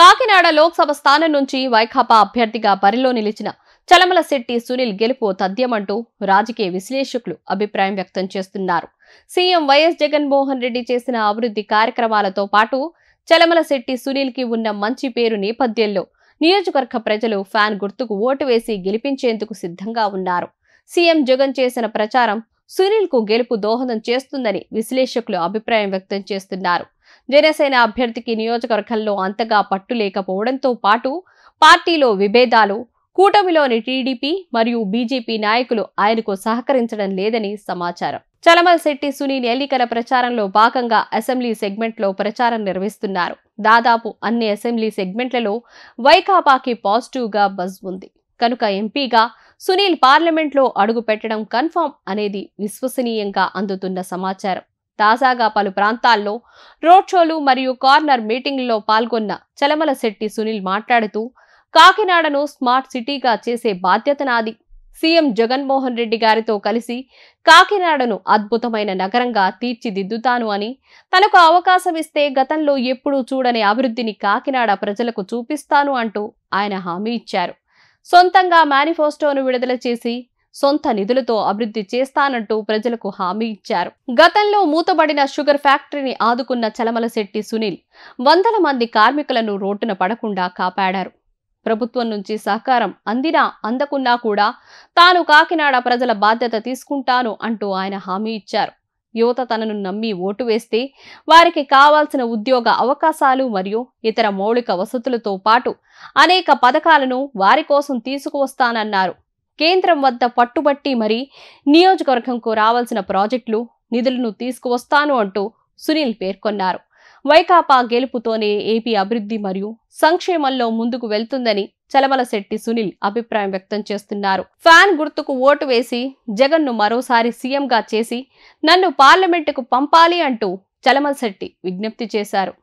కాకినాడ లోక్సభ స్థానం నుంచి వైకాపా అభ్యర్థిగా బరిలో నిలిచిన చలమలశెట్టి సునీల్ గెలుపు తథ్యమంటూ రాజకీయ విశ్లేషకులు అభిప్రాయం వ్యక్తం చేస్తున్నారు. సీఎం వైఎస్ జగన్మోహన్ రెడ్డి చేసిన అభివృద్ధి కార్యక్రమాలతో పాటు చలమలశెట్టి సునీల్ కి ఉన్న మంచి పేరు నేపథ్యంలో నియోజకవర్గ ప్రజలు ఫ్యాన్ గుర్తుకు ఓటు వేసి గెలిపించేందుకు సిద్ధంగా ఉన్నారు. సీఎం జగన్ చేసిన ప్రచారం సునీల్ కు గెలుపు దోహదం చేస్తుందని విశ్లేషకులు అభిప్రాయం వ్యక్తం చేస్తున్నారు. జనసేన అభ్యర్థికి నియోజకవర్గంలో అంతగా పట్టు లేకపోవడంతో పాటు పార్టీలో విభేదాలు, కూటమిలోని టీడీపీ మరియు బీజేపీ నాయకులు ఆయనకు సహకరించడం లేదని సమాచారం. చలమలశెట్టి సునీల్ ఎన్నికల ప్రచారంలో భాగంగా అసెంబ్లీ సెగ్మెంట్లో ప్రచారం నిర్వహిస్తున్నారు. దాదాపు అన్ని అసెంబ్లీ సెగ్మెంట్లలో వైకాపాకి పాజిటివ్ గా బజ్ ఉంది కనుక ఎంపీగా సునీల్ పార్లమెంట్లో అడుగు పెట్టడం కన్ఫర్మ్ అనేది విశ్వసనీయంగా అందుతున్న సమాచారం. తాజాగా పలు ప్రాంతాల్లో రోడ్ షోలు మరియు కార్నర్ మీటింగ్లలో పాల్గొన్న చలమలశెట్టి సునీల్ మాట్లాడుతూ, కాకినాడను స్మార్ట్ సిటీగా చేసే బాధ్యత నాది. సీఎం జగన్మోహన్ రెడ్డి గారితో కలిసి కాకినాడను అద్భుతమైన నగరంగా తీర్చిదిద్దుతాను అని, తనకు అవకాశం ఇస్తే గతంలో ఎప్పుడూ చూడని అభివృద్ధిని కాకినాడ ప్రజలకు చూపిస్తాను అంటూ ఆయన హామీ ఇచ్చారు. సొంతంగా మేనిఫెస్టోను విడుదల చేసి సొంత నిధులతో అభివృద్ధి చేస్తానంటూ ప్రజలకు హామీ ఇచ్చారు. గతంలో మూతబడిన షుగర్ ఫ్యాక్టరీని ఆదుకున్న చలమలశెట్టి సునీల్ వందల మంది కార్మికులను రోడ్డున పడకుండా కాపాడారు. ప్రభుత్వం నుంచి సహకారం అందినా అందకున్నా కూడా తాను కాకినాడ ప్రజల బాధ్యత తీసుకుంటాను అంటూ ఆయన హామీ ఇచ్చారు. యువత తనను నమ్మి ఓటు వేస్తే వారికి కావాల్సిన ఉద్యోగ అవకాశాలు మరియు ఇతర మౌలిక వసతులతో పాటు అనేక పథకాలను వారి కోసం తీసుకువస్తానన్నారు. కేంద్రం వద్ద పట్టుబట్టి మరీ నియోజకవర్గంకు రావాల్సిన ప్రాజెక్టులు, నిధులను తీసుకువస్తాను అంటూ సునీల్ పేర్కొన్నారు. వైకాపా గెలుపుతోనే ఏపీ అభివృద్ధి మరియు సంక్షేమంలో ముందుకు వెళ్తుందని చలమలశెట్టి సునీల్ అభిప్రాయం వ్యక్తం చేస్తున్నారు. ఫ్యాన్ గుర్తుకు ఓటు వేసి జగన్ను మరోసారి సీఎంగా చేసి నన్ను పార్లమెంటుకు పంపాలి అంటూ చలమలశెట్టి విజ్ఞప్తి చేశారు.